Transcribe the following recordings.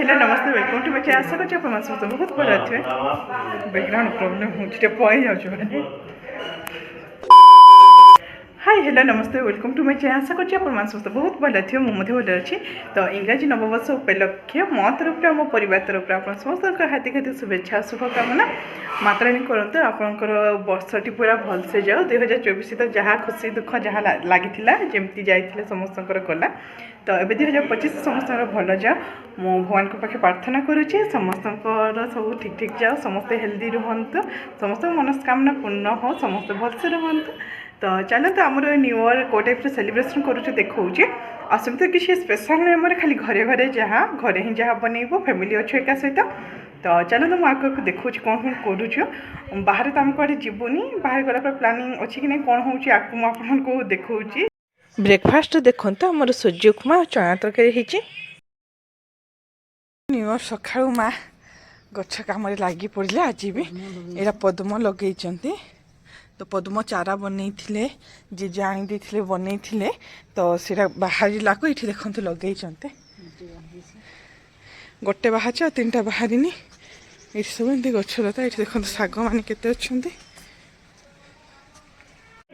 Hello नमस्ते welcome to my channel. आशा करछि आपण सब बहुत भल अच्छे। बैकग्राउंड प्रॉब्लम होछि पई जाउछ माने। हाय हेलो नमस्ते वेलकम टू माय चैनल। आशा करछि आपण सब बहुत भल अच्छे। मु मध्ये भल अछि। तो इंग्रजी नववर्ष उपलक्षे मो तरफ आम परिवार तरफ आप समस्त हाथी हाथी शुभेच्छा शुभकामना मात्राणी करते आपंकर वर्षटी पूरा भलसे जाओ 2024 तो जहाँ खुशी दुख जहाँ लगी जमती जाइए समस्त गला तो ये 2025 समस्त भल जाओ मु भगवान को पाखे प्रार्थना करुच्चे समस्त सब ठीक ठीक जाओ समस्ते हेल्दी रुहतु समस्त मनस्कामना पूर्ण हो समस्त भलसे रुहतु। तो चलते आमर न्यू इयर को टाइप सेलिब्रेशन करुचे देखा असुविधा तो किसी स्पेशल नहीं आम खाली घरे घरे जहाँ घरे ही जहाँ बनइब फैमिली अच्छे एका सहित। तो चलो तो मुझे देखो कौन कौन करुच बाहर तो आम कड़े जीवनी बाहर गला प्लानिंग अच्छी कि नहीं कौन हो देखा ब्रेकफास्ट देखो तो आम सूजी उपमा चना तरकारी होती न्यू इयर सका माँ गछ कम लगी पड़े आज भी यहाँ पद्म लगे तो पद्म चारा बनई जे जानी देते बनई तो सीटा बाहर लागू ये देखते लगे गोटे बाहर आ 3टा बाहरनी ये सब एमती गछलता ये देखते शाग मान केते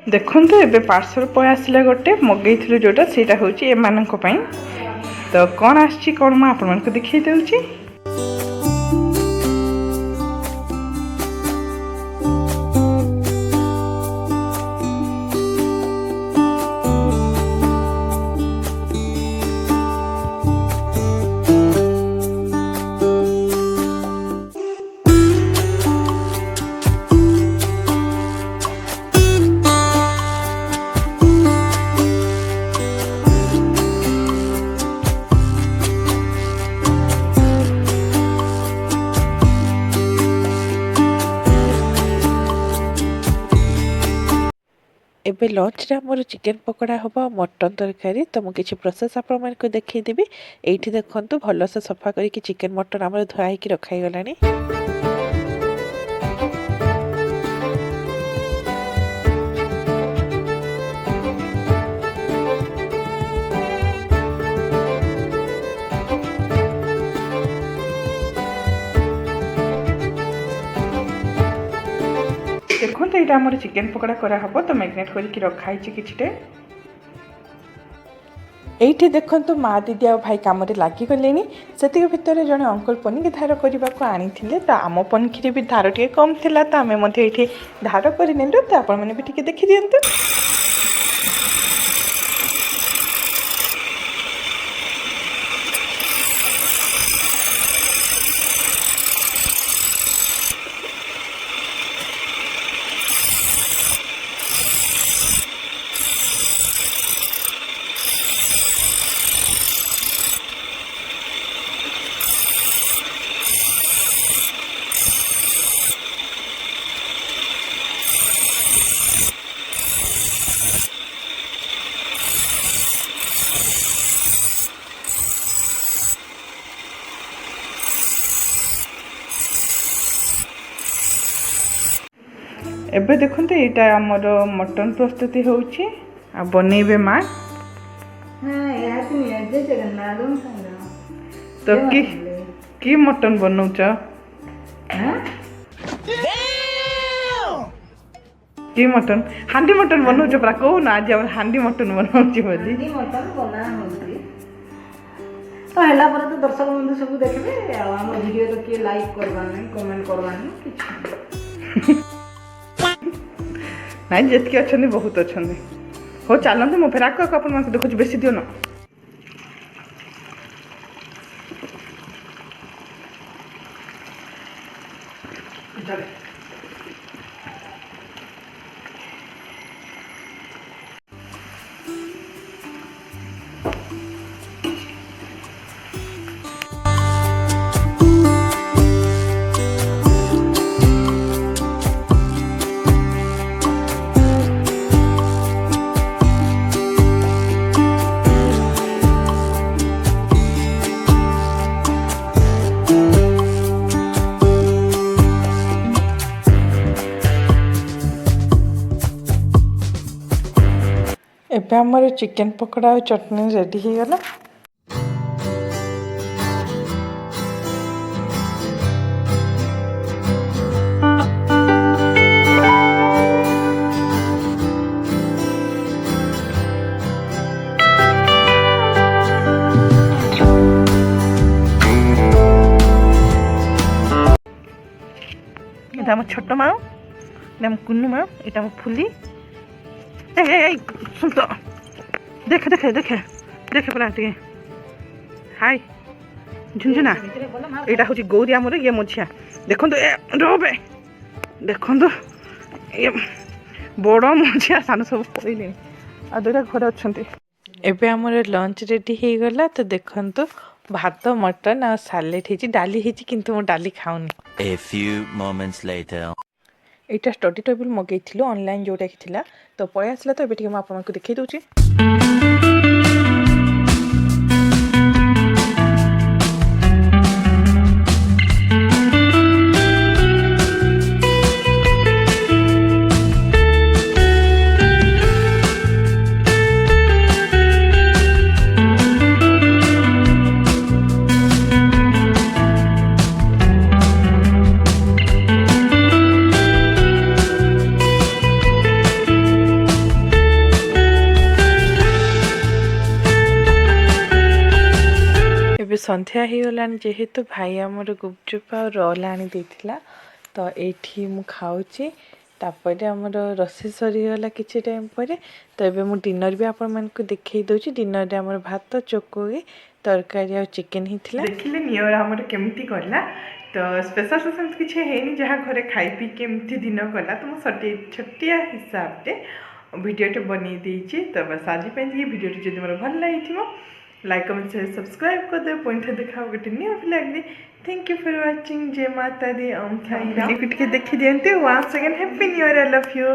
देखते एबे पार्सल पय आसला गोटे मगई जोटा सेटा होची एमानक पई। तो कौन आछि कौन मैं आपण मानक देखै देउची। एबे लंच रे हमर चिकन पकोड़ा हम मटन तरकारी तो मुझे किसी प्रोसेस आपण देखदेवी ये देखु भल से सफा करके चिकन मटन आम धुआई रखाई गलानी। देखो तो यहाँ आम चिकेन पकोड़ा कराहब तो मैरिनेट करके रखाई किछटे ये देखो तो माँ दीदी आ भाई कम लगिगले से भितर जड़े अंकल पनिकी धार करने को आनी तो आम पनिकी भी धार टे कम थी तो आम ये धार कर तो आपण मैंने भी देखी दिंतु। एबे देखते यहाँ आमर मटन प्रस्तुति होची आ बनइबे माँ। तो की मटन बनौच की मटन हांडी मटन बनौच परा कहू ना आज हम हांडी मटन बनाउची बोली तो हैला पर तो दर्शक बंधु सब देखबे आ हम वीडियो तो के लाइक करबा नहीं कमेंट करबा नहीं किछ नाई जितके अच्छा बहुत अच्छा हो चलते मो फेर आगे आप देखो बेसी दियो ना। एबे हमर चिकन पकोड़ा और चटनी रेडी हो गला। এটা আমার ছোট্ট মাও, এটা আমার কুন্নু মাও, এটা আমার ফুলি। এই এই এই শুন তো, দেখে দেখে দেখে দেখে পড়া ଟିକେ হাই ঝুনঝুনা। ଏଇଟା ହେଉଛି ଗୌରୀ ଆମର ଇଏ ମଝିଆ। ଦେଖନ୍ତୁ ଏ ରବେ, ଦେଖନ୍ତୁ ଇଏ ବଡ଼ ମଝିଆ ସାନ ସବୁ ପଳେଇଲେଣି, ଆଉ ଦୁଇଟା ଘରେ ଅଛନ୍ତି। ଏବେ ଆମର ଲଞ୍ଚ ରେଡ଼ି ହେଇଗଲା। ତ ଦେଖନ୍ତୁ ଭାତ ମଟନ ଆଉ ସାଲେଡ଼ ହେଇଛି, ଡାଲି ହେଇଛି, କିନ୍ତୁ ମୁଁ ଡାଲି ଖାଉନି। A few moments later. ଏଇଟା ଷ୍ଟଡି ଟେବୁଲ୍ ମଗେଇଥିଲୁ ଅନଲାଇନ୍ ଯେଉଁଟାକି ଥିଲା, ତ ପଳେଇ ଆସିଲା। ତ ଏବେ ଟିକେ ମୁଁ ଆପଣଙ୍କୁ ଦେଖେଇ ଦେଉଛି। ଏବେ ସନ୍ଧ୍ୟା ହେଇଗଲାଣି, ଯେହେତୁ ଭାଇ ଆମର ଗୁପଚୁପ ଆଉ ରୋଲ୍ ଆଣି ଦେଇଥିଲା, ତ ଏଇଠି ମୁଁ ଖାଉଛି। ତାପରେ ଆମର ରୋଷେଇ ସରିଗଲା କିଛି ଟାଇମ୍ ପରେ। ତ ଏବେ ମୁଁ ଡିନର୍ ବି ଆପଣମାନଙ୍କୁ ଦେଖେଇ ଦେଉଛି। ଡିନର୍ରେ ଆମର ଭାତ, ଚକୁଳି, ତରକାରୀ ଆଉ ଚିକେନ୍ ହେଇଥିଲା। ଦେଖିଲେ ନିୟର ଆମର କେମିତି ଗଲା। ତ ସ୍ପେଶାଲ୍ ସେମିତି କିଛି ହେଇନି, ଯାହା ଘରେ ଖାଇ ପିଇକି ଏମିତି ଦିନ ଗଲା। ତ ମୁଁ ଛୋଟିଆ ହିସାବରେ ଭିଡ଼ିଓଟେ ବନେଇ ଦେଇଛି। ତ ବାସ୍ ଆଜି ପାଇଁ ଟିକେ ଭିଡ଼ିଓଟି ଯଦି ମୋର ଭଲ ଲାଗିଥିବ, लाइक कमेंट शेयर सब्सक्राइब कर दे। पॉइंट देखा गोटे new vlog. Thank you for watching. जय माता दी। ओम साई राम। देखी दियंती। Once again happy new year. I love you.